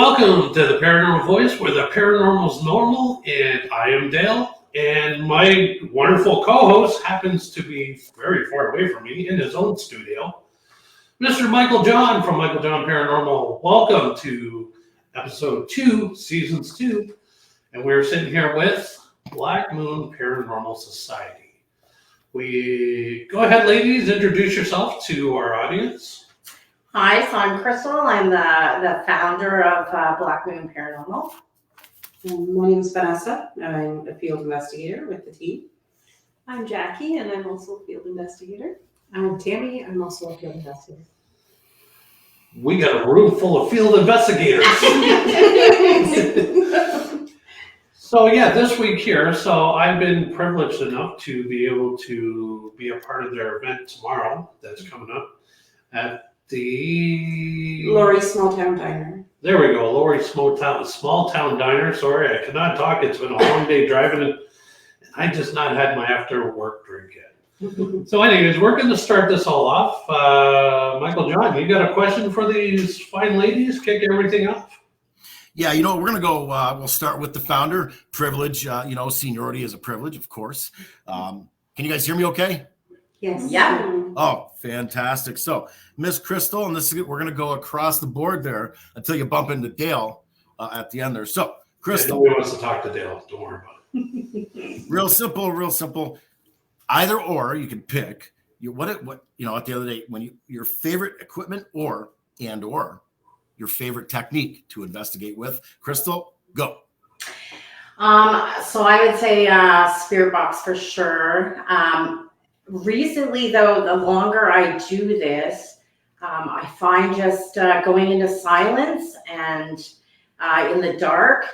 Welcome to the Paranormal Voice, where the paranormal's normal, and I am Dale, and my wonderful co-host happens to be very far away from me in his own studio, Mr. Michael John from Michael John Paranormal. Welcome to episode 2, seasons 2, and we're sitting here with Black Moon Paranormal Society. Go ahead, ladies, introduce yourself to our audience. Hi, so I'm Crystal. I'm the founder of Black Moon Paranormal. My name is Vanessa. I'm a field investigator with the team. I'm Jackie, and I'm also a field investigator. I'm Tammy. I'm also a field investigator. We got a room full of field investigators. So yeah, this week here, so I've been privileged enough to be able to be a part of their event tomorrow that's coming up at the Lori Small Town Diner. There we go, Lori Small Town Diner. Sorry, I cannot talk. It's been a long day driving, and I just not had my after work drink yet. So anyways, we're going to start this all off. Michael John, you got a question for these fine ladies? Kick everything off. Yeah, we're going to go, we'll start with the founder. Privilege, seniority is a privilege, of course. Can you guys hear me okay? Yes. Yeah. Oh, fantastic. So, Miss Crystal, and we're going to go across the board there until you bump into Dale at the end there. So, Crystal. Nobody wants to talk to Dale. Don't worry about it. Real simple. Either or, you can pick. At the other day, your favorite equipment or your favorite technique to investigate with. Crystal, go. So I would say spirit box for sure. Recently, though, the longer I do this, I find just going into silence and in the dark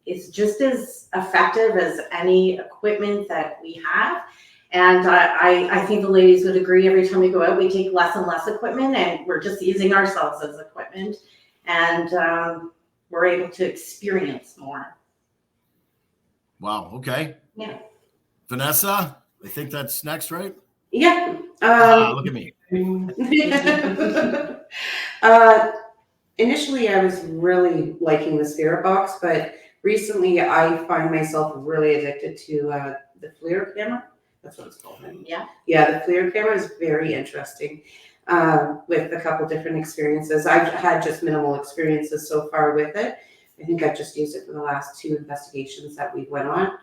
is just as effective as any equipment that we have. And I think the ladies would agree. Every time we go out, we take less and less equipment, and we're just using ourselves as equipment, and we're able to experience more. Wow. Okay. Yeah. Vanessa, I think that's next, right? Yeah. Look at me. Initially, I was really liking the spirit box, but recently I find myself really addicted to the FLIR camera. That's what it's called. Yeah. Yeah, the FLIR camera is very interesting with a couple different experiences. I've had just minimal experiences so far with it. I think I've just used it for the last 2 investigations that we went on.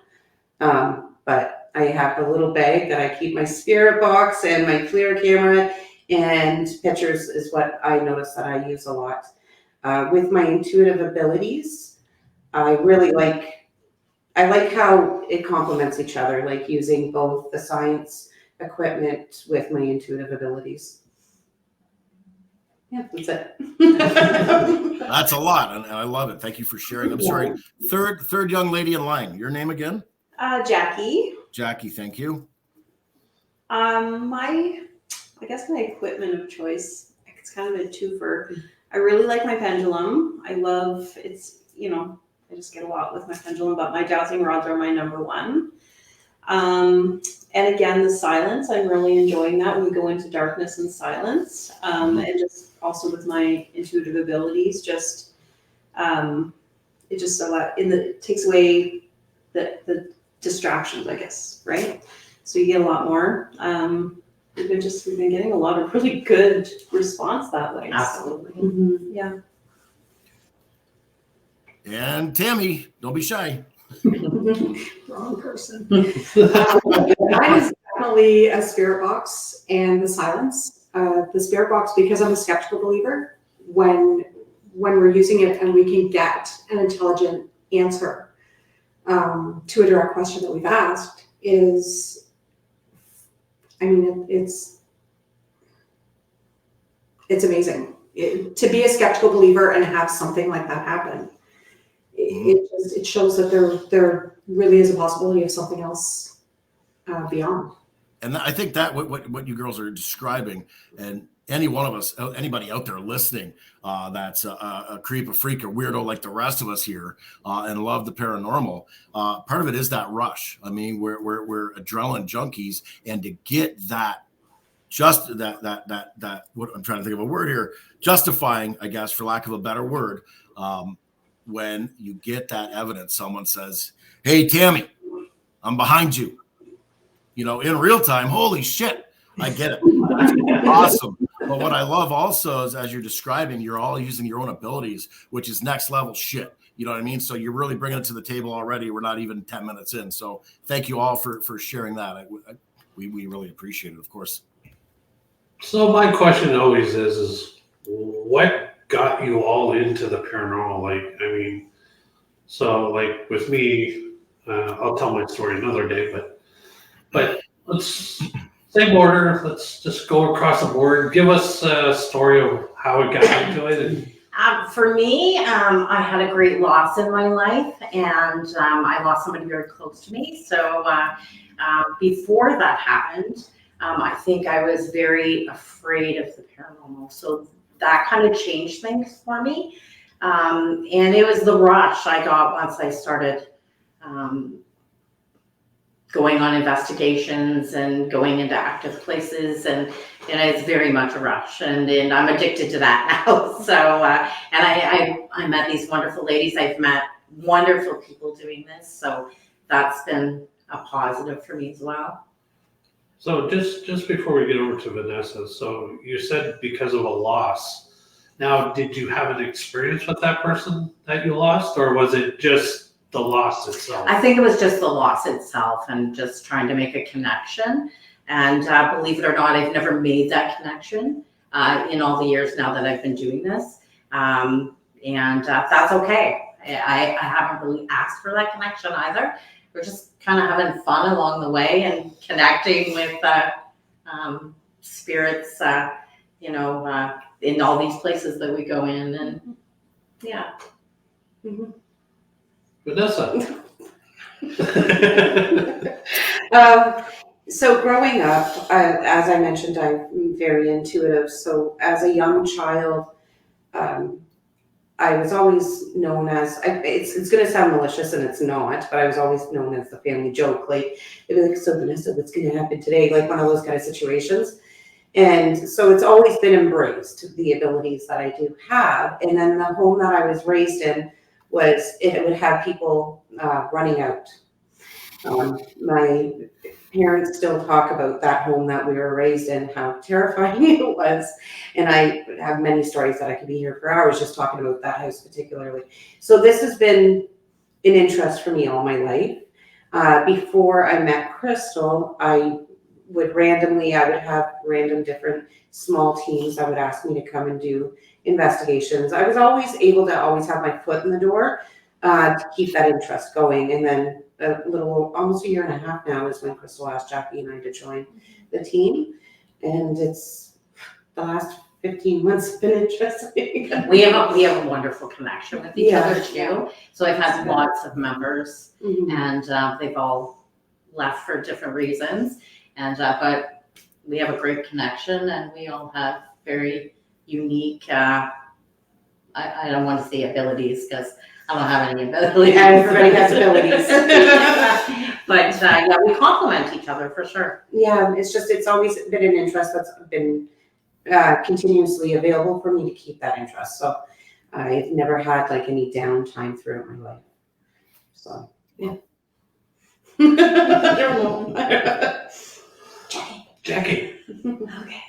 But I have a little bag that I keep my spirit box and my FLIR camera, and pictures is what I notice that I use a lot. With my intuitive abilities, I like how it complements each other, like using both the science equipment with my intuitive abilities. Yeah, that's it. That's a lot, and I love it. Thank you for sharing. I'm sorry. Third young lady in line. Your name again? Jackie. Jackie, thank you. My equipment of choice, it's kind of a twofer. I really like my pendulum. I just get a lot with my pendulum, but my dowsing rods are my number one. And again, the silence, I'm really enjoying that when we go into darkness and silence. And just also with my intuitive abilities, it takes away the distractions, I guess, right? So you get a lot more. We've been getting a lot of really good response that way. Absolutely. So, Mm-hmm. yeah. And Tammy, don't be shy. Wrong person. Mine is definitely a spirit box and the silence. The spirit box, because I'm a skeptical believer, when we're using it and we can get an intelligent answer to a direct question that we've asked it's amazing. To be a skeptical believer and have something like that happen, it shows that there really is a possibility of something else beyond. And I think that what you girls are describing, and any one of us, anybody out there listening, that's a creep, a freak, a weirdo like the rest of us here, and love the paranormal. Part of it is that rush. I mean, we're adrenaline junkies, and to get that, what I'm trying to think of a word here, justifying, I guess, for lack of a better word, when you get that evidence. Someone says, "Hey, Tammy, I'm behind you." In real time, holy shit, I get it. That's awesome. But what I love also is, as you're describing, you're all using your own abilities, which is next level shit. You know what I mean? So you're really bringing it to the table already. We're not even 10 minutes in. So thank you all for sharing that. We really appreciate it, of course. So my question always is what got you all into the paranormal? Like with me, I'll tell my story another day, but let's same order. Let's just go across the board. Give us a story of how it got into it. For me, I had a great loss in my life, and I lost somebody very close to me. So before that happened, I think I was very afraid of the paranormal. So that kind of changed things for me. And it was the rush I got once I started going on investigations and going into active places, and it's very much a rush, and I'm addicted to that now. So and I met these wonderful ladies. I've met wonderful people doing this, so that's been a positive for me as well. So just before we get over to Vanessa, so you said because of a loss. Now, did you have an experience with that person that you lost, or was it just the loss itself? I think it was just the loss itself and just trying to make a connection. And believe it or not, I've never made that connection in all the years now that I've been doing this. And that's okay. I haven't really asked for that connection either. We're just kind of having fun along the way and connecting with spirits, in all these places that we go in. And yeah. Mm-hmm. Vanessa. So growing up, as I mentioned, I'm very intuitive. So as a young child, I was always known as, it's going to sound malicious and it's not, but I was always known as the family joke. Like, they'd be like, "So Vanessa, what's going to happen today?" Like one of those kind of situations. And so it's always been embraced, the abilities that I do have. And then the home that I was raised in it would have people running out. My parents still talk about that home that we were raised in, how terrifying it was. And I have many stories that I could be here for hours just talking about that house particularly. So this has been an interest for me all my life. Before I met Crystal, I would have random different small teams that would ask me to come and do investigations. I was always able to have my foot in the door to keep that interest going. And then almost a year and a half now is when Crystal asked Jackie and I to join the team. And it's the last 15 months have been interesting. We have a wonderful connection with each other too. Yeah. So I've had lots of members, Mm-hmm. and they've all left for different reasons. And but we have a great connection, and we all have very unique. I don't want to say abilities because I don't have any abilities. Everybody has abilities. But yeah, we complement each other for sure. Yeah, it's always been an interest that's been continuously available for me to keep that interest. So I've never had like any downtime throughout my life. So yeah. Jackie. Okay.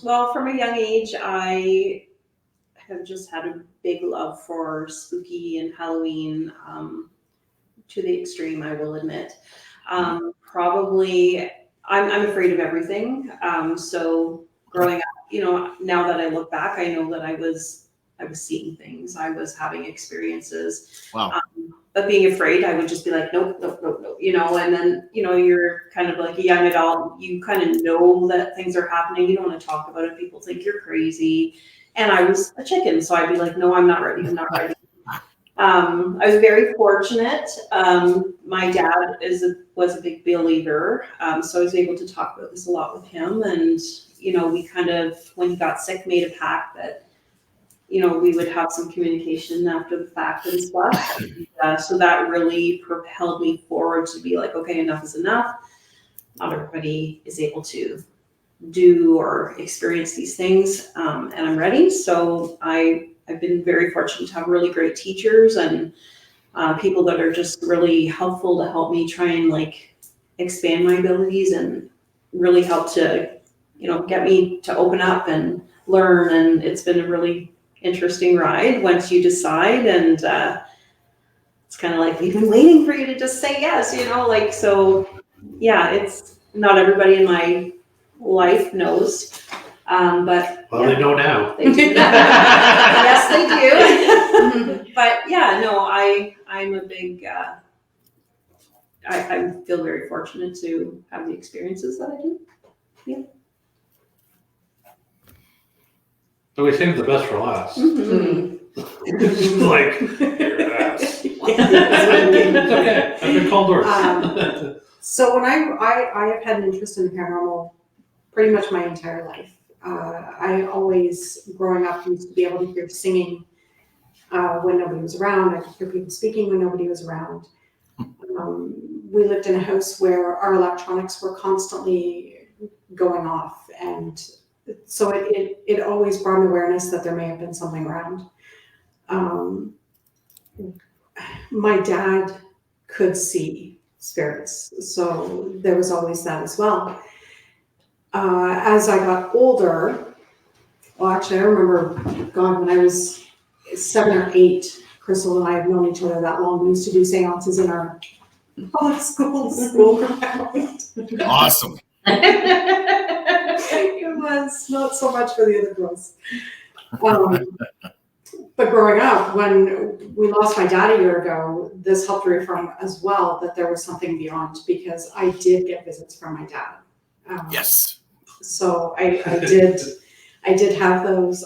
Well, from a young age, I have just had a big love for spooky and Halloween, to the extreme, I will admit. Probably, I'm afraid of everything. So growing up, now that I look back, I know that I was seeing things. I was having experiences. Wow. But being afraid, I would just be like, nope, and then, you're kind of like a young adult, you kind of know that things are happening. You don't want to talk about it. People think you're crazy. And I was a chicken. So I'd be like, no, I'm not ready. I was very fortunate. My dad was a big believer. So I was able to talk about this a lot with him. And, we kind of, when he got sick, made a pact that, we would have some communication after the fact and stuff. So that really propelled me forward to be like, okay, enough is enough. Not everybody is able to do or experience these things, and I'm ready. So I've been very fortunate to have really great teachers and people that are just really helpful to help me try and like expand my abilities and really help to, get me to open up and learn. And it's been a really interesting ride once you decide. And it's kind of like, we've been waiting for you to just say yes, so yeah, it's not everybody in my life knows. But Well, they know now. they do. Yes, they do. But yeah, no, I'm a big, I feel very fortunate to have the experiences that I do. So we saved the best for last. Like, your ass. It's okay. I've been called worse. So when I have had an interest in the paranormal pretty much my entire life. I always, growing up, used to be able to hear singing when nobody was around. I could hear people speaking when nobody was around. We lived in a house where our electronics were constantly going off, and so it always brought an awareness that there may have been something around. My dad could see spirits, so there was always that as well. As I got older, well, actually, I remember, God, when I was 7 or 8, Crystal and I have known each other that long. We used to do seances in our public school ground. Awesome. It was not so much for the other girls. But growing up, when we lost my dad a year ago, this helped reaffirm as well that there was something beyond, because I did get visits from my dad. Yes. So I did have those.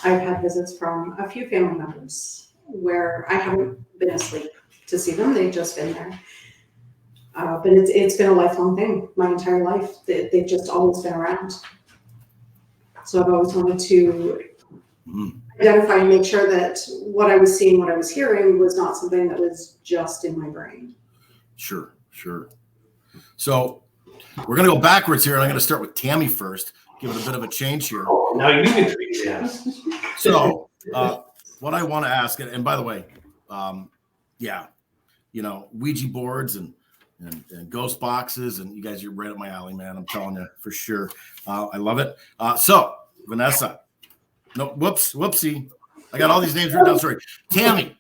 I've had visits from a few family members where I haven't been asleep to see them. They've just been there. But it's been a lifelong thing, my entire life. They've just always been around. So I've always wanted to identify and make sure that what I was seeing, what I was hearing was not something that was just in my brain. Sure. So we're going to go backwards here, and I'm going to start with Tammy first, give it a bit of a change here. Now you get to be yes. So what I want to ask, and by the way, Ouija boards and ghost boxes, and you guys are right up my alley, man. I'm telling you, for sure. I love it. So Vanessa, whoopsie. I got all these names written down. Sorry. Tammy,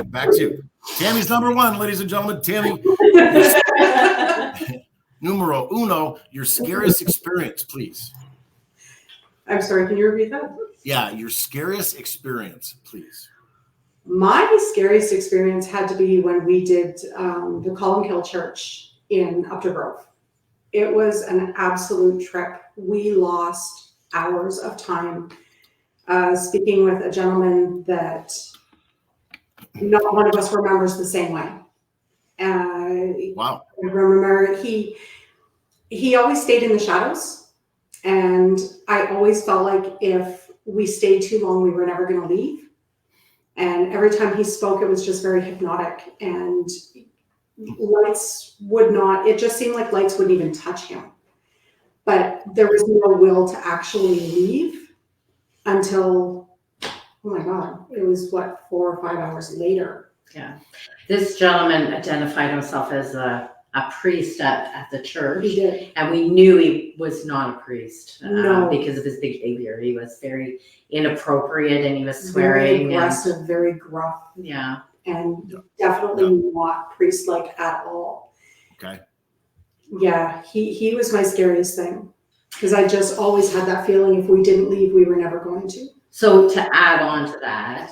back to you. Tammy's number 1, ladies and gentlemen. Tammy, numero uno, your scariest experience, please. I'm sorry, can you repeat that? Yeah, your scariest experience, please. My scariest experience had to be when we did the Call and Kill Church in Upper Grove. It was an absolute trip. We lost hours of time speaking with a gentleman that not one of us remembers the same way. Wow. I remember he always stayed in the shadows, and I always felt like if we stayed too long, we were never going to leave. And every time he spoke, it was just very hypnotic, and lights would not, it just seemed like lights wouldn't even touch him. But there was no will to actually leave until, oh my God, it was 4 or 5 hours later. Yeah. This gentleman identified himself as a priest at the church. He did. And we knew he was not a priest No. because of his behavior. He was very inappropriate, and he was Very swearing. aggressive, very gruff, Yeah. and definitely not priest-like at all. Okay. Yeah, he was my scariest thing, because I just always had that feeling if we didn't leave, we were never going to. So to add on to that,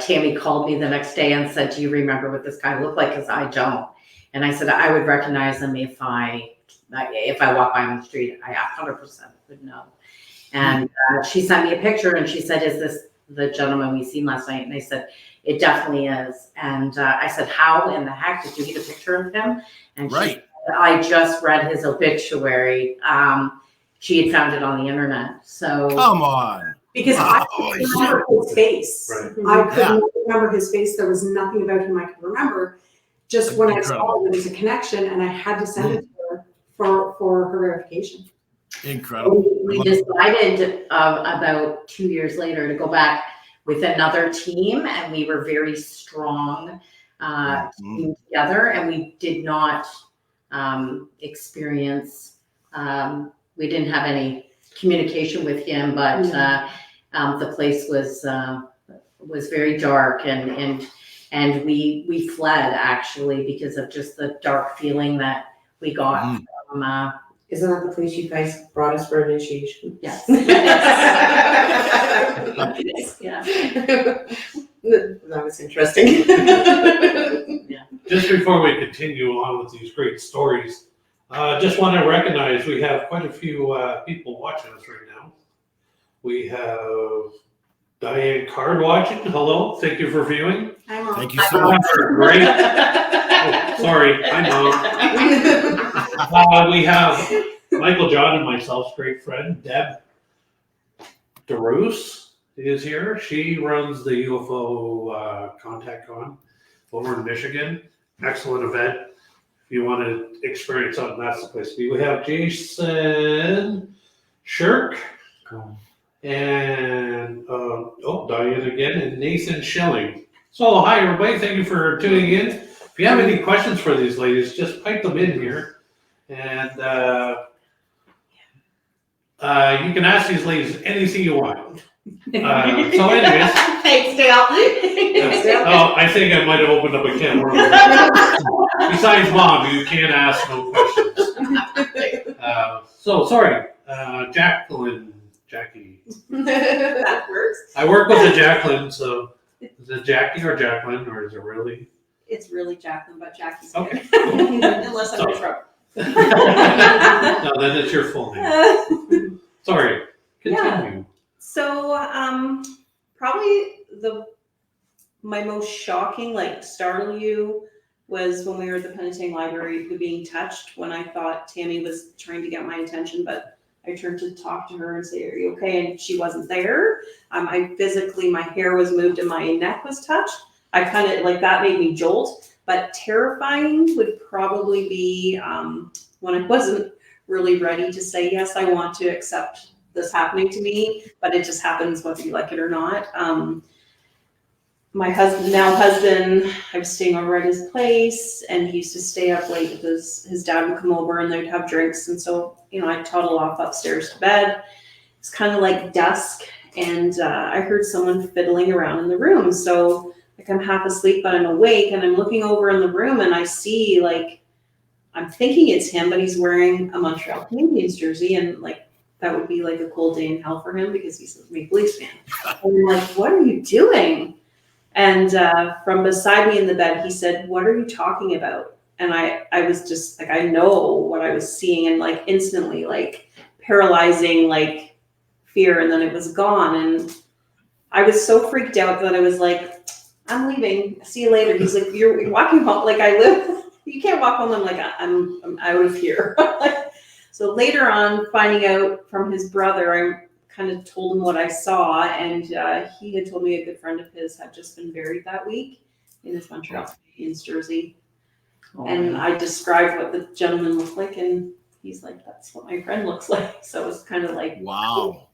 Tammy called me the next day and said, "Do you remember what this guy looked like? Because I don't." And I said, "I would recognize him if I walk by him on the street. I 100% would know." And she sent me a picture, and she said, "Is this the gentleman we seen last night?" And I said, "It definitely is." And I said, "How in the heck did you get a picture of him?" And she said, "I just read his obituary. She had found it on the internet." So come on. Because I couldn't remember his face. Right. I couldn't remember his face. There was nothing about him I could remember. Just when I saw it, there was a connection, and I had to send it to her for her verification. Incredible. We decided about 2 years later to go back with another team, and we were very strong team together, and we did not experience, we didn't have any communication with him, but the place was very dark, and we fled actually because of just the dark feeling that we got from. Isn't that the place you guys brought us for initiation? Yes. Yeah. That was interesting. Just before we continue on with these great stories, just want to recognize we have quite a few people watching us right now. We have Diane Card watching. Hello, thank you for viewing. Hi, Mom. Thank you so much. Great. Oh, sorry, I know. We have Michael, John, and myself's great friend Deb DeRoos is here. She runs the UFO Contact Con over in Michigan. Excellent event. If you want to experience something, that's the place to be. We have Jason Shirk and Diane again, and Nathan Schilling. So hi everybody, thank you for tuning in. If you have any questions for these ladies, just pipe them in here, and you can ask these ladies anything you want. So anyways, Thanks, Dale. oh, I think I might have opened up a can of worms. Besides Mom, you can't ask no questions. So sorry, Jackie. That works. I work with a Jacqueline, so is it Jackie or Jacqueline, or is it really? It's really Jacqueline, but Jackie's Okay. here. Unless I'm in trouble. No, then it's your full name. Sorry, continue. So, probably my most shocking, like startle you, was when we were at the Penitentiary Library, the being touched, when I thought Tammy was trying to get my attention, but I turned to talk to her and say, "Are you okay?" And she wasn't there. My hair was moved and my neck was touched. I kind of like that made me jolt, but terrifying would probably be when I wasn't really ready to say, yes, I want to accept this happening to me, but it just happens whether you like it or not. My husband, I was staying over at his place, and he used to stay up late with his dad would come over and they'd have drinks. And so, I'd toddle off upstairs to bed. It's kind of like dusk, and I heard someone fiddling around in the room. So like I'm half asleep, but I'm awake, and I'm looking over in the room, and I see I'm thinking it's him, but he's wearing a Montreal Canadiens jersey, and that would be like a cold day in hell for him because he's a Maple Leafs fan. And I'm like, what are you doing? And from beside me in the bed, he said, "What are you talking about?" And I was just I know what I was seeing, and instantly paralyzing fear, and then it was gone. And I was so freaked out that I was like, "I'm leaving. See you later." He's like, "You're walking home." I live. You can't walk home. I'm like, I'm out of here. So later on, finding out from his brother, I kind of told him what I saw, and he had told me a good friend of his had just been buried that week in his Montreal Canadiens jersey. And I described what the gentleman looked like, and he's like, "That's what my friend looks like." So it was kind of like, wow.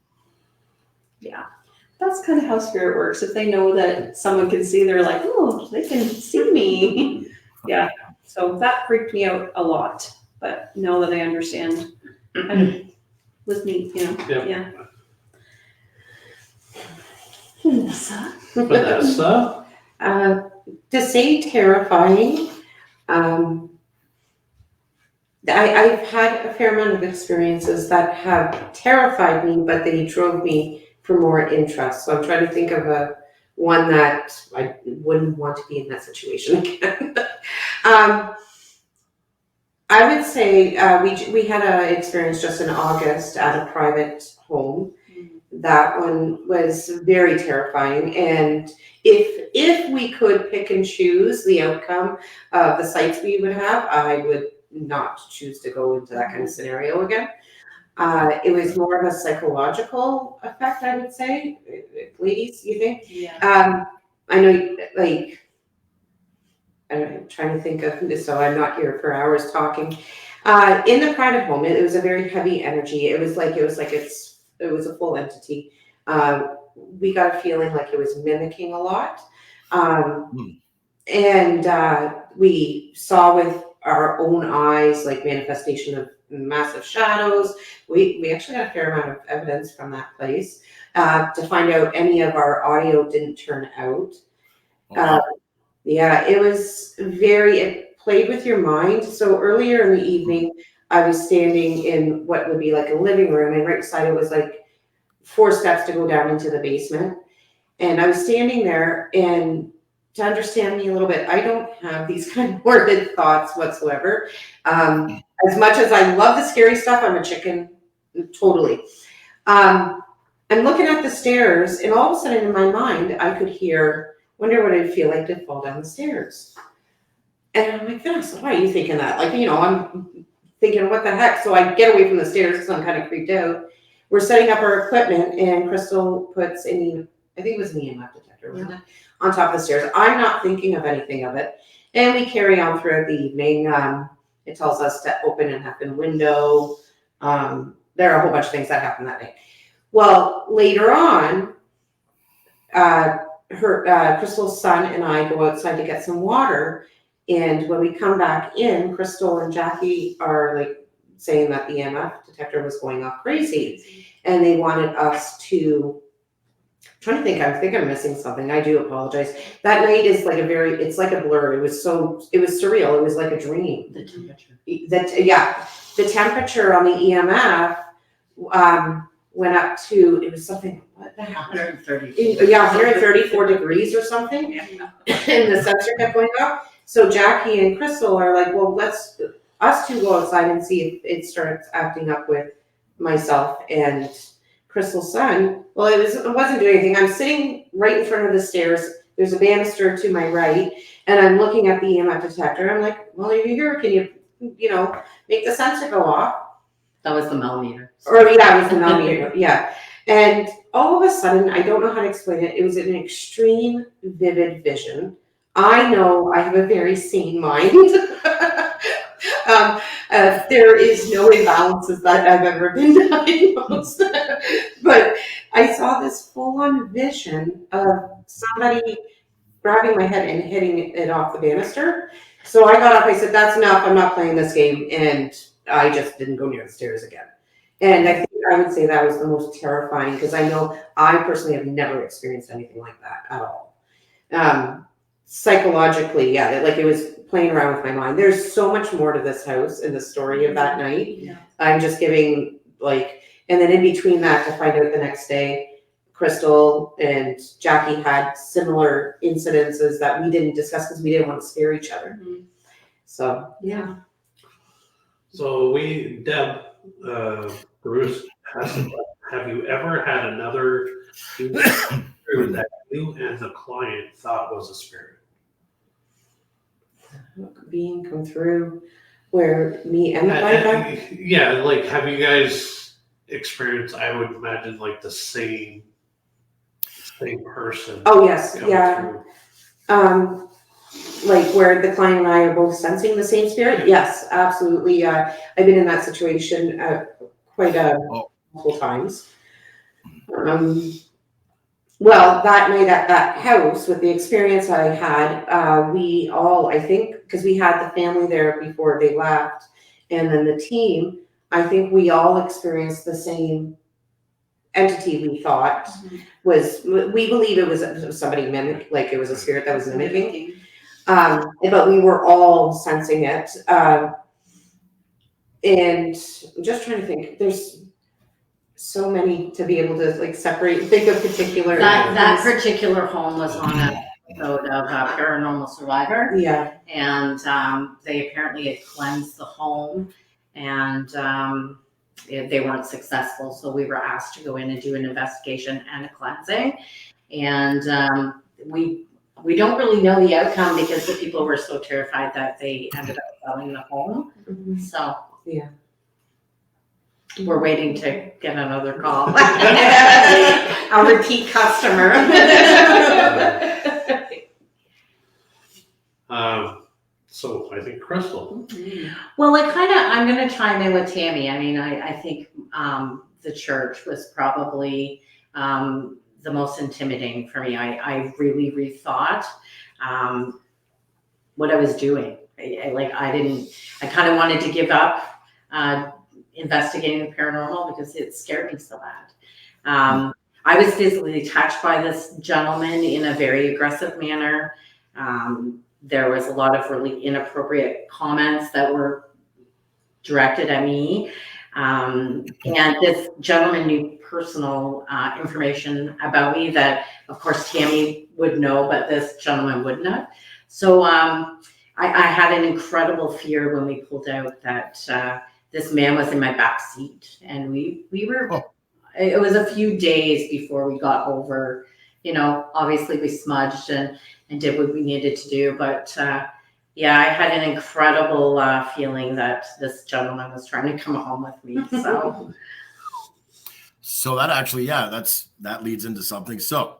Yeah. That's kind of how spirit works. If they know that someone can see, they're like, "Oh, they can see me." Yeah. So that freaked me out a lot. But now that I understand, kind of with me, yeah. Vanessa. To say terrifying, I've had a fair amount of experiences that have terrified me, but they drove me for more interest. So I'm trying to think of one that I wouldn't want to be in that situation again. I would say we had an experience just in August at a private home. That one was very terrifying, and if we could pick and choose the outcome of the sites we would have, I would not choose to go into that kind of scenario again. It was more of a psychological effect, I would say. Ladies, you think? Yeah. I know, I'm trying to think of this, so I'm not here for hours talking. In the private home, it was a very heavy energy. It was like it was a full entity. We got a feeling like it was mimicking a lot. And we saw with our own eyes, like manifestation of massive shadows. We actually got a fair amount of evidence from that place to find out any of our audio didn't turn out. Yeah, it was it played with your mind. So earlier in the evening, I was standing in what would be like a living room, and right beside it was like 4 steps to go down into the basement. And I was standing there, and to understand me a little bit, I don't have these kind of morbid thoughts whatsoever. As much as I love the scary stuff, I'm a chicken, totally. I'm looking at the stairs, and all of a sudden in my mind, I could hear, wonder what it'd feel like to fall down the stairs. And I'm like, Vanessa, why are you thinking that? Like, I'm thinking, what the heck? So I get away from the stairs because I'm kind of creeped out. We're setting up our equipment, and Crystal puts I think it was an EMF detector, wasn't it? On top of the stairs. I'm not thinking of anything of it. And we carry on throughout the evening. It tells us to open and have a window. There are a whole bunch of things that happen that night. Well, later on, Crystal's son and I go outside to get some water. And when we come back in, Crystal and Jackie are like saying that the EMF detector was going off crazy. And they wanted us to, I think I'm missing something. I do apologize. That night is like it's like a blur. It was surreal. It was like a dream. The temperature. The temperature on the EMF went up to, it was something, what the hell? 130. 134 degrees or something. Yeah. And the sensor kept going up. So Jackie and Crystal are like, well, let's us two go outside and see if it starts acting up with myself and Crystal's son. Well, it wasn't doing anything. I'm sitting right in front of the stairs. There's a banister to my right, and I'm looking at the EMF detector. I'm like, well, are you here? Can you make the sensor go off? That was the millimeter. Or yeah, it was the millimeter. Yeah. And all of a sudden, I don't know how to explain it. It was an extreme vivid vision. I know I have a very sane mind. There is no imbalances that I've ever been diagnosed. But I saw this full-on vision of somebody grabbing my head and hitting it off the banister. So I got up, I said, that's enough, I'm not playing this game. And I just didn't go near the stairs again. And I think I would say that was the most terrifying, because I know I personally have never experienced anything like that at all. Psychologically, yeah, like it was playing around with my mind. There's so much more to this house and the story of that night. Yeah. I'm just giving and then in between that, to find out the next day, Crystal and Jackie had similar incidences that we didn't discuss because we didn't want to scare each other. Mm-hmm. So yeah. So Bruce, have you ever had another that you and the client thought was a spirit? Being come through where me and the client yeah, like have you guys experienced, I would imagine, like the same person? Oh yes, come yeah. through? Like where the client and I are both sensing the same spirit? Yes, absolutely. I've been in that situation quite multiple times. Well, that night at that house, with the experience I had, we all, I think, because we had the family there before they left, and then the team, I think we all experienced the same entity. We thought we believe it was somebody mimic, like it was a spirit that was mimicking. But we were all sensing it. And I'm just trying to think, there's so many to be able to separate, think of particular. That particular home was on an episode of Paranormal Survivor. Yeah. And they apparently had cleansed the home, and they weren't successful. So we were asked to go in and do an investigation and a cleansing. And we don't really know the outcome because the people were so terrified that they ended up selling the home. Mm-hmm. So yeah. We're waiting to get another call. A repeat customer. So I think Crystal. Well, I'm going to chime in with Tammy. I mean, I think the church was probably the most intimidating for me. I really rethought what I was doing. I kind of wanted to give up investigating the paranormal because it scared me so bad. I was physically touched by this gentleman in a very aggressive manner. There was a lot of really inappropriate comments that were directed at me. And this gentleman knew personal information about me that, of course, Tammy would know, but this gentleman wouldn't have. So I had an incredible fear when we pulled out that this man was in my back seat. And we were, it was a few days before we got over, obviously we smudged and did what we needed to do. But yeah, I had an incredible feeling that this gentleman was trying to come home with me. So that actually, that leads into something. So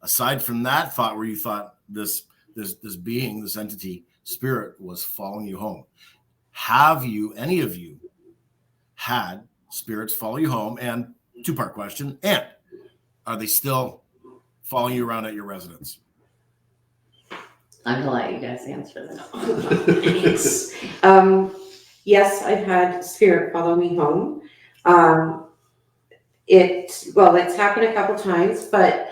aside from that thought where you thought this being, this entity, spirit was following you home, have any of you had spirits follow you home? And two-part question, and are they still following you around at your residence? I'm gonna let you guys answer this. Thanks. Yes, I've had spirit follow me home. It's happened a couple times, but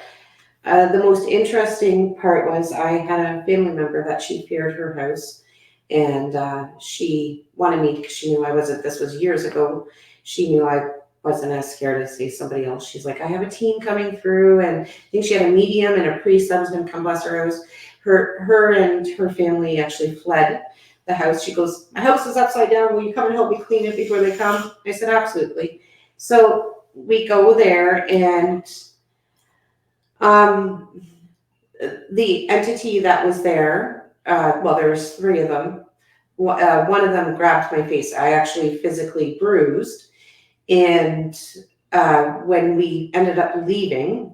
the most interesting part was I had a family member that she feared her house, and she wanted me, because she knew this was years ago, she knew I wasn't as scared as, say, somebody else. She's like, I have a team coming through, and I think she had a medium and a priest that was going to come bless her house. Her and her family actually fled the house. She goes, my house is upside down. Will you come and help me clean it before they come? I said, absolutely. So we go there, and the entity that was there, there was three of them. One of them grabbed my face. I actually physically bruised. And when we ended up leaving,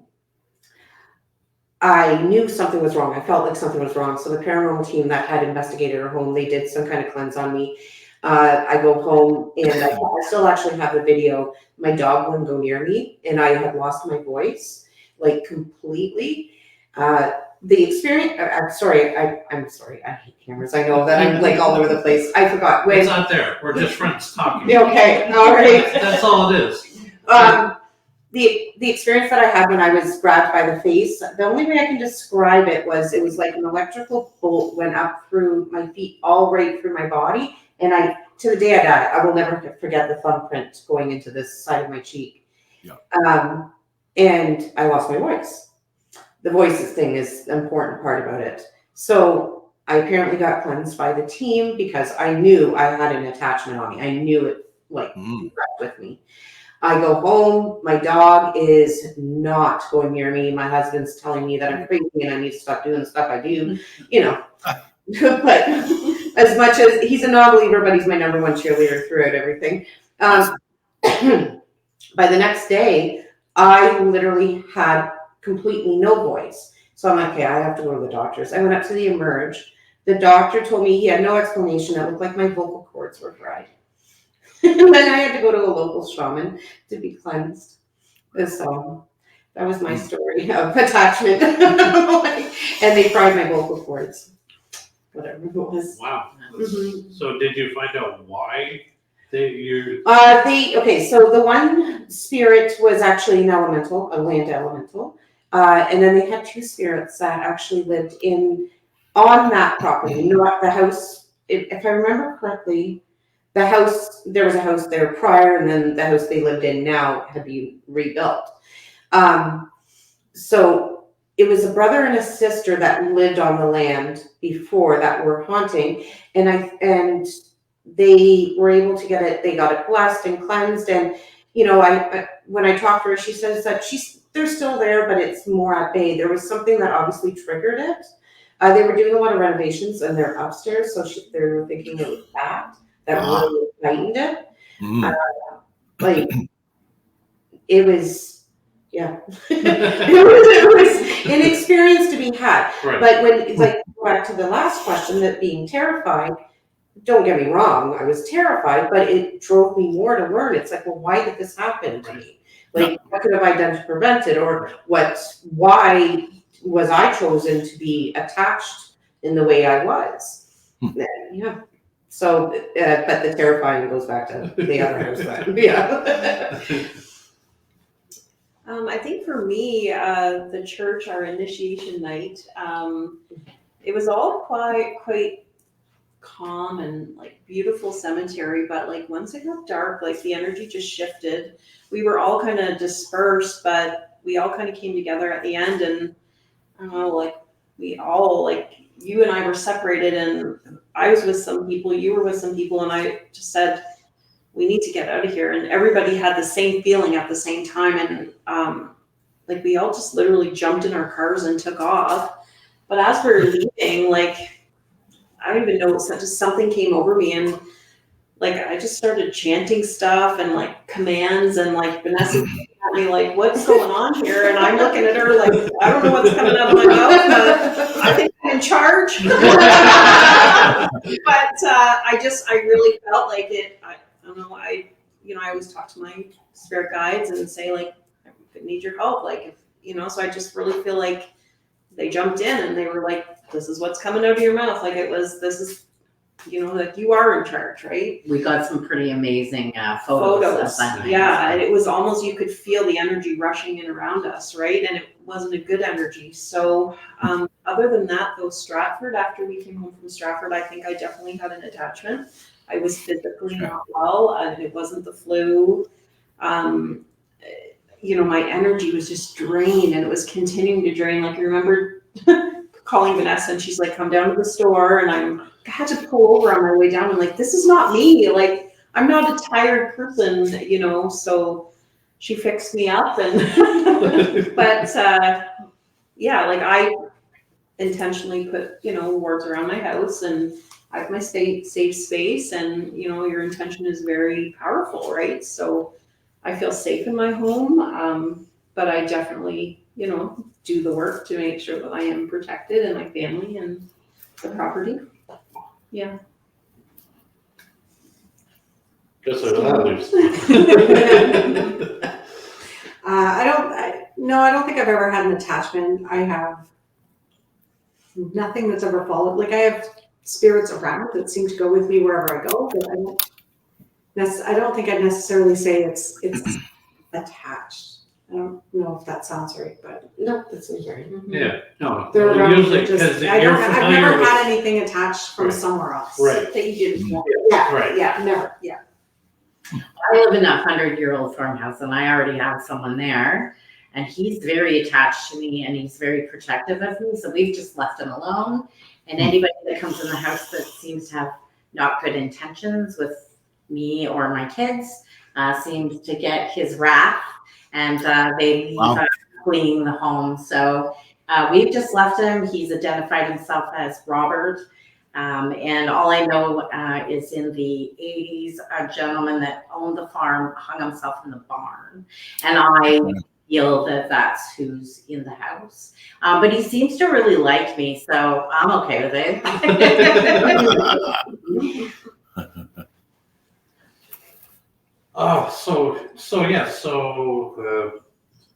I knew something was wrong. I felt like something was wrong. So the paranormal team that had investigated her home, they did some kind of cleanse on me. I go home, and I still actually have the video. My dog wouldn't go near me, and I had lost my voice, like, completely. The experience, I'm sorry, I hate cameras. I know that I'm like all over the place. I forgot when. It's not there. We're just friends talking. Okay, all right. That's all it is. The experience that I had when I was grabbed by the face, the only way I can describe it was like an electrical bolt went up through my feet, all right through my body. And to the day I die, I will never forget the thumbprint going into this side of my cheek. Yeah. And I lost my voice. The voices thing is the important part about it. So I apparently got cleansed by the team because I knew I had an attachment on me. I knew it with me. I go home. My dog is not going near me. My husband's telling me that I'm crazy and I need to stop doing the stuff I do, But as much as he's a non-believer, but he's my number one cheerleader throughout everything. By the next day, I literally had completely no voice. So I'm like, okay, I have to go to the doctors. I went up to the Emerge. The doctor told me he had no explanation. It looked like my vocal cords were fried. And then I had to go to a local shaman to be cleansed. So that was my story of attachment. And they fried my vocal cords. Whatever it was. Wow. Mm-hmm. So did you find out why you? So the one spirit was actually an elemental, a land elemental. And then they had two spirits that actually lived on that property, not the house. If I remember correctly, there was a house there prior, and then the house they lived in now had been rebuilt. So it was a brother and a sister that lived on the land before that were haunting, and they were able to get it. They got it blessed and cleansed, and when I talked to her, she says that they're still there, but it's more at bay. There was something that obviously triggered it. They were doing a lot of renovations and they're upstairs, so they were thinking it was that really heightened it. It was, Yeah. it was an experience to be had. Right. But when, like, back to the last question, that being terrified, don't get me wrong, I was terrified, but it drove me more to learn. It's like, well, why did this happen to me? Like, what could have I done to prevent it? Or why was I chosen to be attached in the way I was? Yeah. So, but the terrifying goes back to the other house. Yeah. I think for me, the church, our initiation night, it was all quite calm and like beautiful cemetery, but like once it got dark, like the energy just shifted. We were all kind of dispersed, but we all kind of came together at the end, and I don't know, like we all, like, you and I were separated, and I was with some people, you were with some people, and I just said, we need to get out of here. And everybody had the same feeling at the same time. And like we all just literally jumped in our cars and took off. But as we were leaving, like, I don't even know, just something came over me, and like I just started chanting stuff and like commands, and like Vanessa came at me like, what's going on here? And I'm looking at her like, I don't know what's coming out of my mouth, but I think I'm in charge. But I really felt like it. I don't know. I always talk to my spirit guides and say like, I need your help. Like, if, so I just really feel like they jumped in and they were like, this is what's coming out of your mouth. Like this is, like you are in charge, right? We got some pretty amazing photos of that night. Yeah, and it was almost, you could feel the energy rushing in around us, right? And it wasn't a good energy. So other than that, though, Stratford, after we came home from Stratford, I think I definitely had an attachment. I was physically not well, and it wasn't the flu. My energy was just drained, and it was continuing to drain. Like, I remember calling Vanessa, and she's like, come down to the store, and I had to pull over on my way down. I'm like, this is not me. Like, I'm not a tired person, so she fixed me up. And but like I intentionally put wards around my house, and I have my safe space, and your intention is very powerful, right? So I feel safe in my home, but I definitely do the work to make sure that I am protected, and my family and the property. Yeah. Guess there's others. I don't think I've ever had an attachment. I have nothing that's ever followed. Like, I have spirits around that seem to go with me wherever I go, but I don't think I'd necessarily say it's attached. I don't know if that sounds right, but No, that's not right. Yeah, no. they're around. Usually, because I've you're never familiar with. had anything attached from Right. somewhere else. Right. That you didn't want. Yeah. Right. Yeah. Never. Yeah. I live in a 100-year-old farmhouse, and I already have someone there, and he's very attached to me, and he's very protective of me. So we've just left him alone. And anybody that comes in the house that seems to have not good intentions with me or my kids seems to get his wrath, and they leave fleeing the home. So we've just left him. He's identified himself as Robert. And all I know is in the 80s, a gentleman that owned the farm hung himself in the barn. And I feel that that's who's in the house. But he seems to really like me, so I'm okay with it.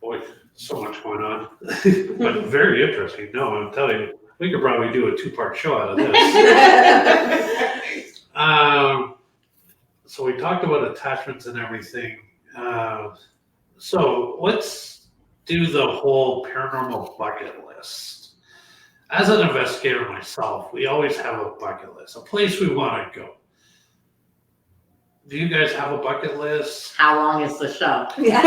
Boy, so much going on, but very interesting. No, I'm telling you, we could probably do a 2-part show out of this. So we talked about attachments and everything. So let's do the whole paranormal bucket list. As an investigator myself, we always have a bucket list, a place we want to go. Do you guys have a bucket list? How long is the show? We got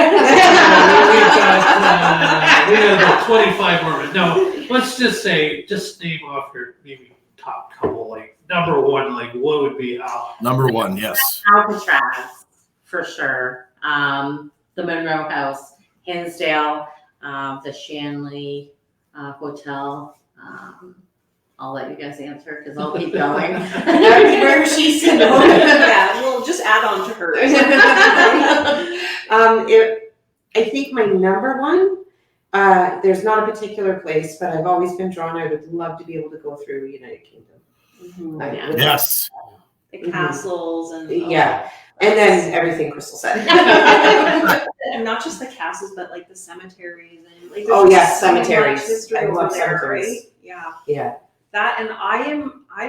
about 25 more minutes. No, let's just name off your maybe top couple, like number one, like what would be out? Number one, yes. Alcatraz, for sure. The Monroe House, Hinsdale, the Shanley Hotel. I'll let you guys answer because I'll keep going. Where she said, Yeah, we'll just add on to her. I think my number one, there's not a particular place, but I've always been drawn. I would love to be able to go through United Kingdom. Mhm. I Yeah. would- Yes. The castles and Yeah. And then everything Crystal said. and not just the castles, but like the cemeteries and like. Oh, there's yes, so much cemeteries. history I over love there, cemeteries. right? Yeah. Yeah. That, and I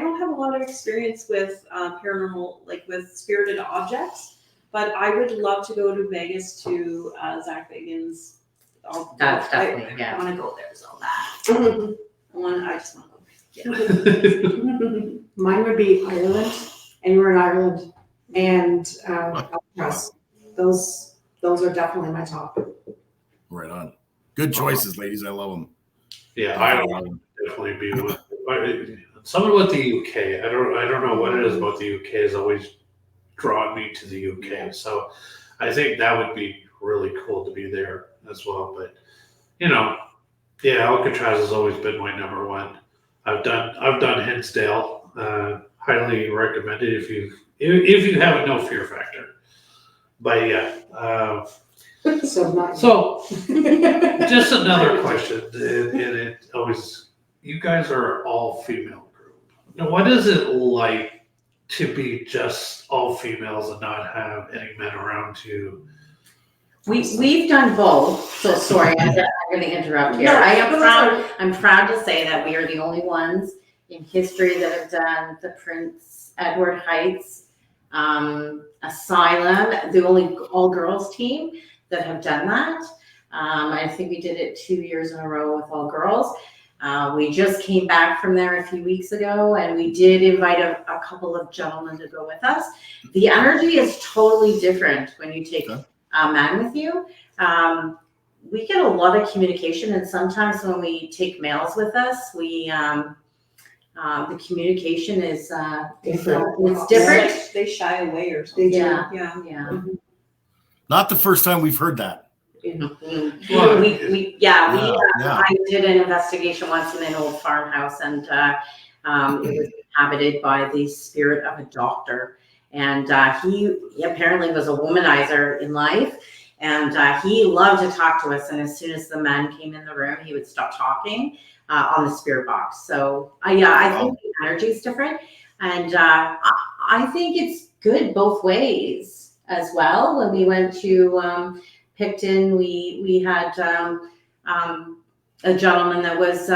don't have a lot of experience with paranormal, like with spirited objects, but I would love to go to Vegas to Zach Bagans. That's definitely, yeah. I want to go there so bad. I just want to go. Yeah. Mine would be Ireland, anywhere in Ireland, and Alcatraz. Those are definitely my top. Right on. Good choices, ladies. I love them. Yeah, I would definitely be one. Someone with the UK. I don't know what it is about the UK has always drawn me to the UK. So I think that would be really cool to be there as well. But yeah, Alcatraz has always been my number one. I've done Hinsdale. Highly recommended if you have no fear factor. But yeah. So not. So just another question, and it always, you guys are all female group. Now, what is it like to be just all females and not have any men around to? We've done both. So sorry, I'm going to interrupt here. No, I'm proud to say that we are the only ones in history that have done the Prince Edward Heights Asylum, the only all girls team that have done that. I think we did it 2 years in a row with all girls. We just came back from there a few weeks ago, and we did invite a couple of gentlemen to go with us. The energy is totally different when you take a man with you. We get a lot of communication, and sometimes when we take males with us, we the communication is Different. it's different. They shy away or something. Yeah. Yeah. Yeah. Not the first time we've heard that. Well, Yeah. I did an investigation once in an old farmhouse, and it was inhabited by the spirit of a doctor. And he apparently was a womanizer in life, and he loved to talk to us. And as soon as the men came in the room, he would stop talking on the spirit box. So I think the energy is different, and I think it's good both ways as well. When we went to Picton, we had a gentleman that was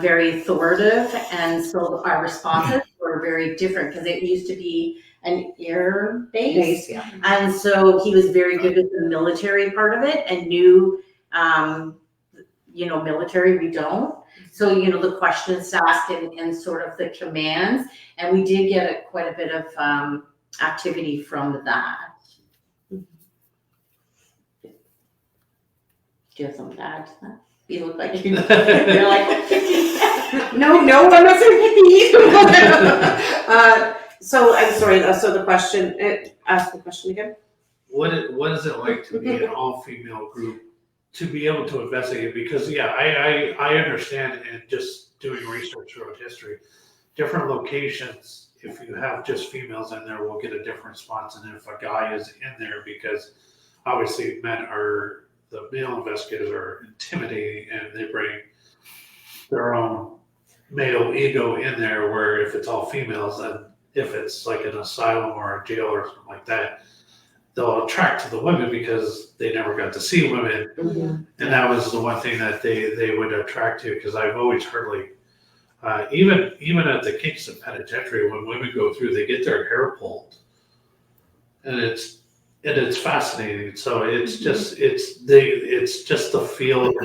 very authoritative, and so our responses were very different because it used to be an air base, Yeah. and so he was very good with the military part of it and knew, military, we don't. So, the questions asked and sort of the commands, and we did get quite a bit of activity from that. Do you have something to add to that? You look like you're like, No, I'm not saying So I'm sorry. So the question, ask the question again. What is it like to be an all-female group to be able to investigate? Because I understand, and just doing research throughout history, different locations, if you have just females in there, will get a different response than if a guy is in there, because obviously the male investigators are intimidating, and they bring their own male ego in there, where if it's all females, then if it's like an asylum or a jail or something like that, they'll attract to the women because they never got to see women. Mm-hmm. And that was the one thing that they would attract to, because I've always heard, like, even at the Kingston Penitentiary, when women go through, they get their hair pulled. And it's fascinating. So it's just the feel of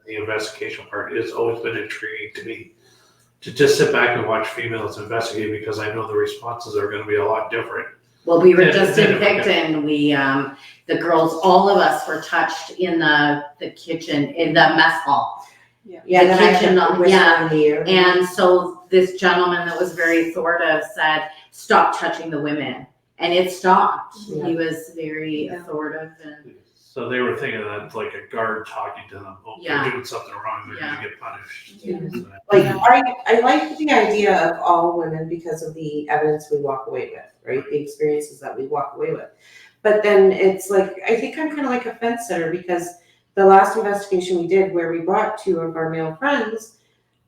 the investigation part. It's always been intriguing to me to just sit back and watch females investigate, because I know the responses are going to be a lot different. well, we were just in Picton. We, the girls, all of us were touched in the kitchen, in the mess hall. Yeah, The then I kitchen, had to whisper in the ear. And so this gentleman that was very authoritative said, "Stop touching the women." And it stopped. Yeah. He was very authoritative, and So they were thinking that it's like a guard talking to them. Oh, Yeah. they're doing something wrong. They're Yeah. going to get punished. Yeah. So, Like, I like the idea of all women because of the evidence we walk away with, right? The experiences that we walk away with. But then it's like, I think I'm kind of like a fence sitter, because the last investigation we did where we brought 2 of our male friends,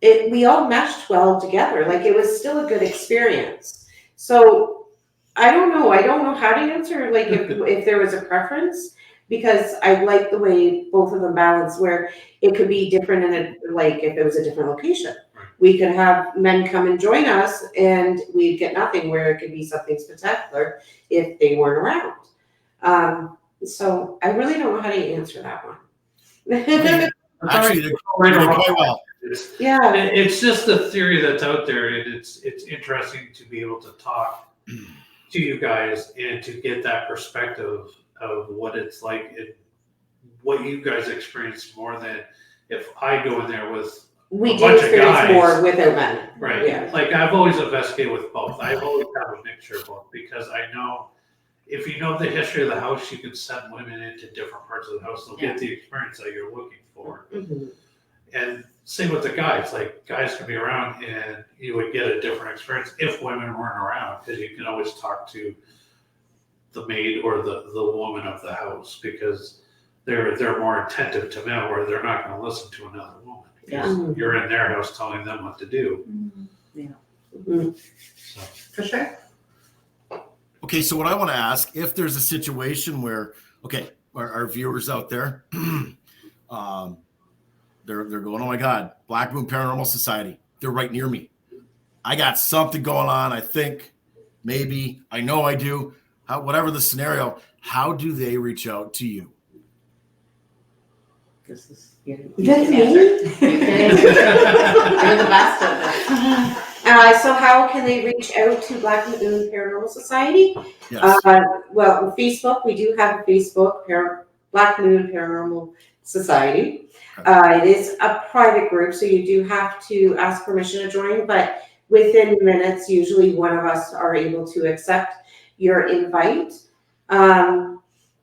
we all meshed well together. Like, it was still a good experience. So I don't know how to answer, like, if there was a preference, because I like the way both of them balance, where it could be different like if it was a different location. Right. We could have men come and join us and we'd get nothing, where it could be something spectacular if they weren't around. So I really don't know how to answer that one. Actually, you did Right or wrong. quite well. Yeah. It's just a theory that's out there, and it's interesting to be able to talk to you guys and to get that perspective of what it's like, and what you guys experience, more than if I go in there with We a do bunch of experience guys. more with our men. Right. Yeah. Like, I've always investigated with both. I always have a mixture of both, because I know if you know the history of the house, you can send women into different parts of the house. They'll get the experience that you're looking for. Mm-hmm. And same with the guys. Like, guys can be around and you would get a different experience if women weren't around, because you can always talk to the maid or the woman of the house, because they're more attentive to men, where they're not going to listen to another woman, because you're in their house telling them what to do. Mm-hmm. So. For sure. Okay, so what I want to ask, if there's a situation where, okay, our viewers out there, they're going, oh my God, Black Moon Paranormal Society, they're right near me. I got something going on. I think, maybe, I know I do. Whatever the scenario, how do they reach out to you? This is That's me? You can answer. You're the best at this. So how can they reach out to Black Moon Paranormal Society? Yes. Well, Facebook, we do have a Facebook, Black Moon Paranormal Society. It is a private group, so you do have to ask permission to join, but within minutes, usually one of us are able to accept your invite.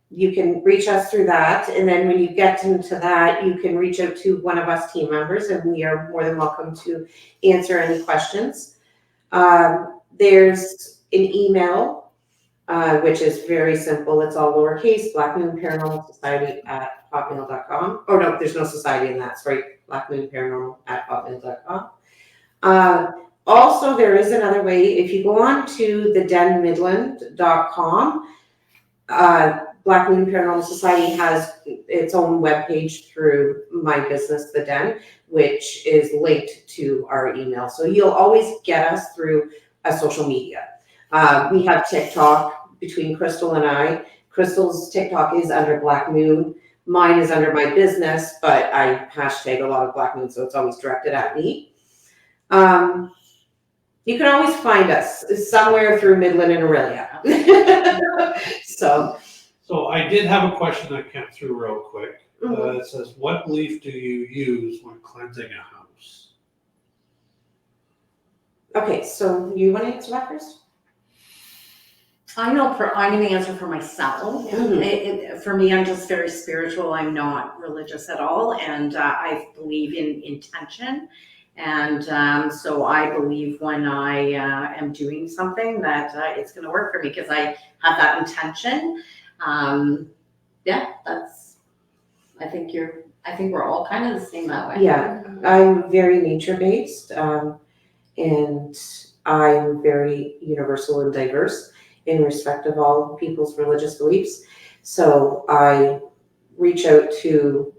You can reach us through that, and then when you get into that, you can reach out to one of us team members, and we are more than welcome to answer any questions. There's an email, which is very simple. It's all lowercase, Black Moon Paranormal Society at hotmail.com. Oh no, there's no society in that, sorry, Black Moon Paranormal at hotmail.com. Also, there is another way. If you go on to thedenmidland.com, Black Moon Paranormal Society has its own webpage through my business, The Den, which is linked to our email. So you'll always get us through a social media. We have TikTok between Crystal and I. Crystal's TikTok is under Black Moon. Mine is under my business, but I hashtag a lot of Black Moon, so it's always directed at me. You can always find us somewhere through Midland and Aurelia. So I did have a question that came through real quick. Mhm. It says, what leaf do you use when cleansing a house? Okay, so you want to answer that first? I'm going to answer for myself. Mhm. For me, I'm just very spiritual. I'm not religious at all, and I believe in intention. And so I believe when I am doing something that it's going to work for me, because I have that intention. I think we're all kind of the same that way. Yeah, I'm very nature-based, and I'm very universal and diverse in respect of all people's religious beliefs. So I reach out to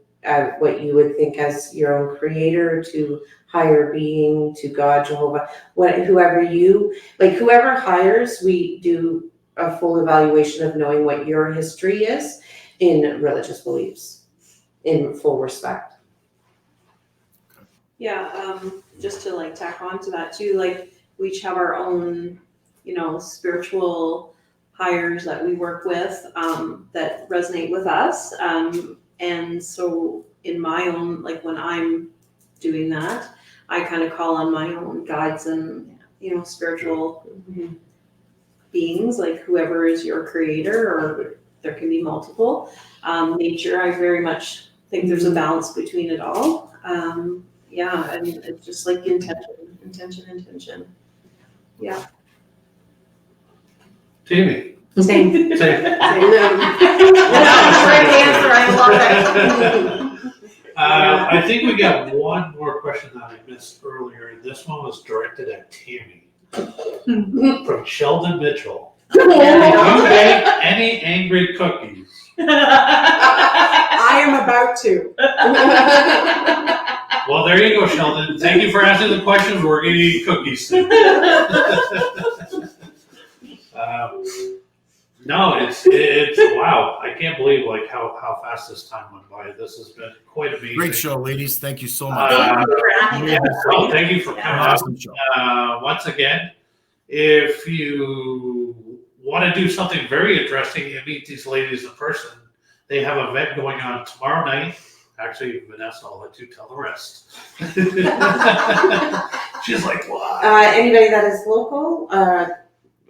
what you would think as your own creator, to higher being, to God, Jehovah, whoever hires, we do a full evaluation of knowing what your history is in religious beliefs, in full respect. Yeah, just to like tack on to that too, like we each have our own, spiritual hires that we work with that resonate with us. And so in my own, like when I'm doing that, I kind of call on my own guides and, spiritual beings, like whoever is your creator, or there can be multiple. Nature, I very much think there's a balance between it all. And it's just like intention. Yeah. Tammy. Same. Same. Great answer. I I think we got one more question that I missed earlier. This one was directed at Tammy from Sheldon Mitchell. Did you bake any angry cookies? I am about to. Well, there you go, Sheldon. Thank you for asking the questions. We're going to eat cookies soon. No, it's wow. I can't believe like how fast this time went by. This has been quite amazing. Great show, ladies. Thank you so much. Thank you for having us. Well, thank you for coming up. Awesome show. Once again, if you want to do something very interesting and meet these ladies in person, they have an event going on tomorrow night. Actually, Vanessa, I'll let you tell the rest. She's like, what? Anybody that is local,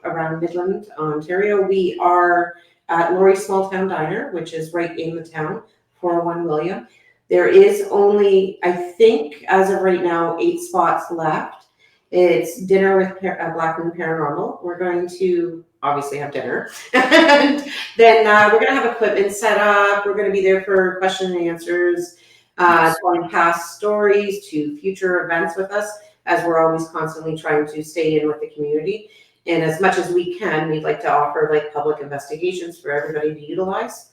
around Midland, Ontario, we are at Laurie's Small Town Diner, which is right in the town, 401 William. There is only, I think, as of right now, 8 spots left. It's dinner with Black Moon Paranormal. We're going to obviously have dinner. And then we're going to have equipment set up. We're going to be there for question and answers, telling past stories to future events with us, as we're always constantly trying to stay in with the community. And as much as we can, we'd like to offer like public investigations for everybody to utilize.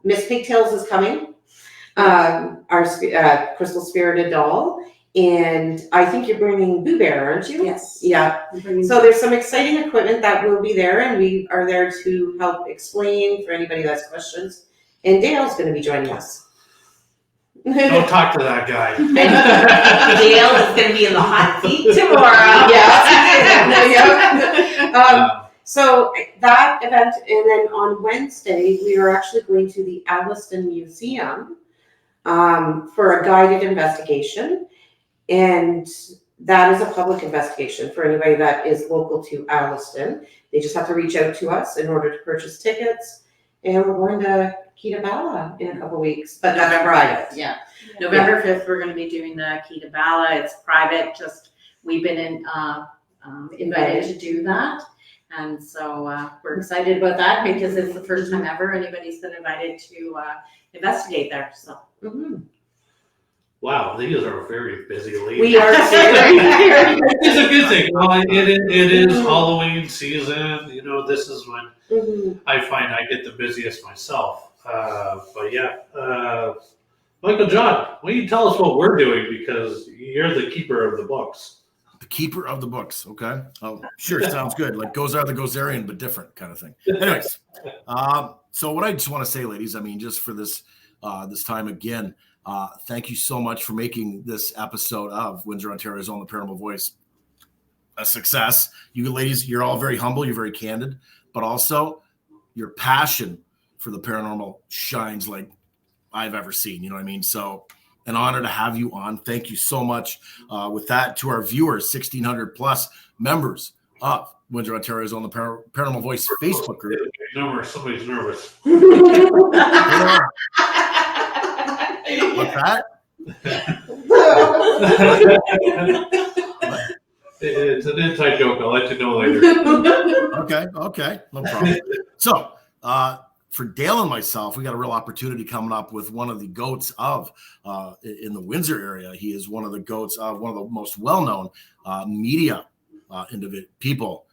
Miss Pigtails is coming, our crystal spirited doll. And I think you're bringing Boo Bear, aren't you? Yes. Yeah. So there's some exciting equipment that will be there, and we are there to help explain for anybody that has questions. And Dale's going to be joining us. Don't talk to that guy. Dale is going to be in the hot seat tomorrow. Yeah. So that event, and then on Wednesday, we are actually going to the Alliston Museum for a guided investigation. And that is a public investigation for anybody that is local to Alliston. They just have to reach out to us in order to purchase tickets. And we're going to Kitabala in a couple weeks, but that's private. Yeah. November 5th, we're going to be doing the Kitabala. It's private. Just we've been invited to do that. And so we're excited about that because it's the first time ever anybody's been invited to investigate there. So. Mm-hmm. Wow, these are very busy ladies. We are It's a good thing. Well, it is Halloween season. You know, this is when I find I get the busiest myself. But yeah, Michael John, why don't you tell us what we're doing, because you're the keeper of the books. The keeper of the books. Okay. Oh, sure. Sounds good. Like Gozar the Gozerian, but different kind of thing. Anyways, so what I just want to say, ladies, I mean, just for this time again, thank you so much for making this episode of Windsor, Ontario's Own The Paranormal Voice a success. You ladies, you're all very humble. You're very candid, but also your passion for the paranormal shines like I've ever seen. You know what I mean? So an honor to have you on. Thank you so much. With that, to our viewers, 1,600 plus members of Windsor, Ontario's Own The Paranormal Voice Facebook group. Somebody's nervous. What's that? It's an inside joke. I'll let you know later. Okay, no problem. So, for Dale and myself, we got a real opportunity coming up with one of the goats of in the Windsor area. He is one of the goats of one of the most well-known media people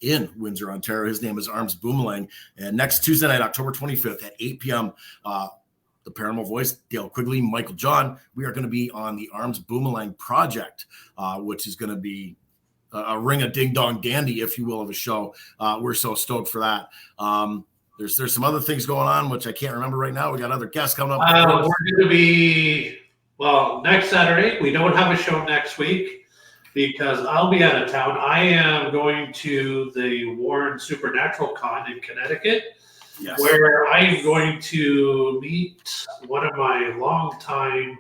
in Windsor, Ontario. His name is Arms Boomerang. And next Tuesday night, October 25th at 8 p.m., the Paranormal Voice, Dale Quigley, Michael John, we are going to be on the Arms Boomerang project, which is going to be a ring a ding dong dandy, if you will, of a show. We're so stoked for that. There's some other things going on, which I can't remember right now. We got other guests coming up. We're going to be, next Saturday. We don't have a show next week because I'll be out of town. I am going to the Warren Supernatural Con in Connecticut. Yes. Where I'm going to meet one of my longtime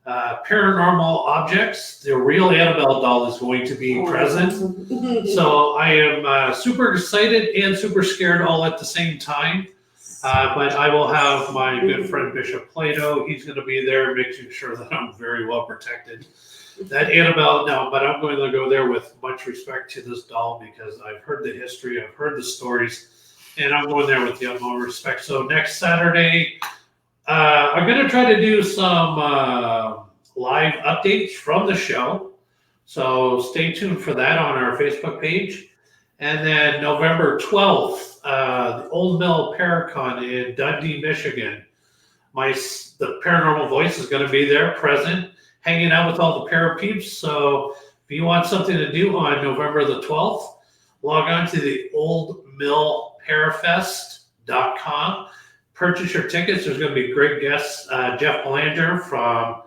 paranormal objects. The real Annabelle doll is going to be present. So I am super excited and super scared all at the same time. But I will have my good friend Bishop Plato. He's going to be there making sure that I'm very well protected. That Annabelle, no, but I'm going to go there with much respect to this doll because I've heard the history, I've heard the stories. and I'm going there with the utmost respect. So next Saturday, I'm going to try to do some live updates from the show. So stay tuned for that on our Facebook page. And then November 12th, the Old Mill Paracon in Dundee, Michigan. The Paranormal Voice is going to be there, present, hanging out with all the para peeps. So if you want something to do on November the 12th, log on to the oldmillparafest.com. Purchase your tickets. There's going to be great guests. Jeff Belanger from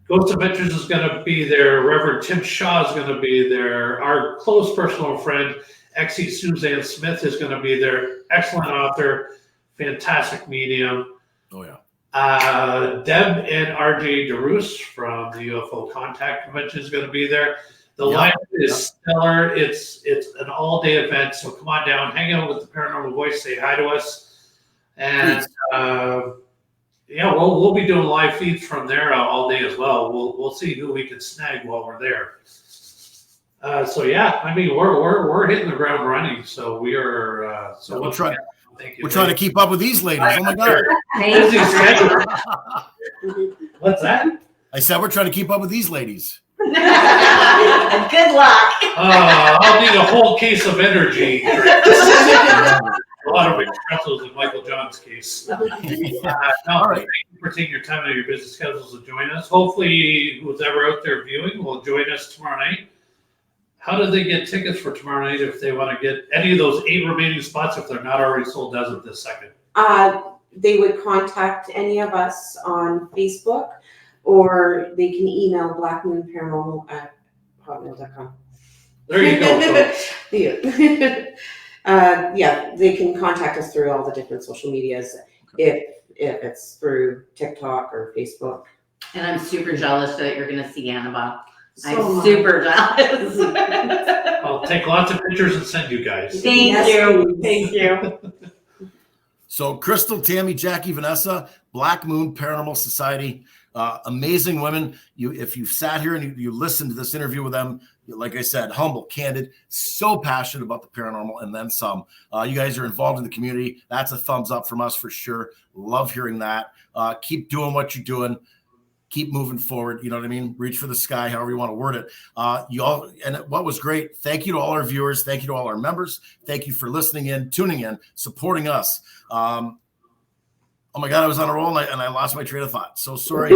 Ghost Adventures is going to be there. Reverend Tim Shaw is going to be there. Our close personal friend, Exie Suzanne Smith, is going to be there. Excellent author, fantastic medium. Oh, yeah. Deb and RJ DeRoos from the UFO Contact Convention is going to be there. The lineup is stellar. It's an all-day event, so come on down, hang out with the Paranormal Voice, say hi to us, and we'll be doing live feeds from there all day as well. We'll see who we can snag while we're there. I mean we're hitting the ground running, so we are. We're trying to keep up with these ladies. Oh my God! What's that? I said we're trying to keep up with these ladies. Good luck. I'll need a whole case of energy. A lot of espressos in Michael John's case. All right. Thank you for taking your time out of your busy schedules to join us. Hopefully, who's ever out there viewing will join us tomorrow night. How do they get tickets for tomorrow night if they want to get any of those 8 remaining spots if they're not already sold as of this second? They would contact any of us on Facebook, or they can email blackmoonparanormal@hotmail.com. There you go, folks. They can contact us through all the different social medias if it's through TikTok or Facebook. And I'm super jealous that you're going to see Annabelle. So I'm much. super jealous. I'll take lots of pictures and send you guys. Thank you. Thank you. So Crystal, Tammy, Jackie, Vanessa, Black Moon Paranormal Society, amazing women. If you've sat here and you listened to this interview with them, like I said, humble, candid, so passionate about the paranormal and then some. You guys are involved in the community. That's a thumbs up from us for sure. Love hearing that. Keep doing what you're doing. Keep moving forward. You know what I mean? Reach for the sky, however you want to word it. And what was great, thank you to all our viewers. Thank you to all our members. Thank you for listening in, tuning in, supporting us. Oh my God, I was on a roll and I lost my train of thought. So sorry.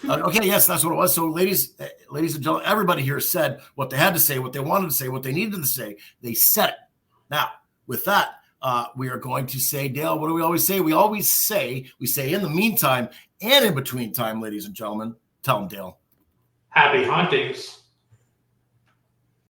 Okay, yes, that's what it was. So ladies and gentlemen, everybody here said what they had to say, what they wanted to say, what they needed to say. They said it. Now, with that, we are going to say, Dale, what do we always say? We say in the meantime and in between time, ladies and gentlemen. Tell them, Dale. Happy hauntings.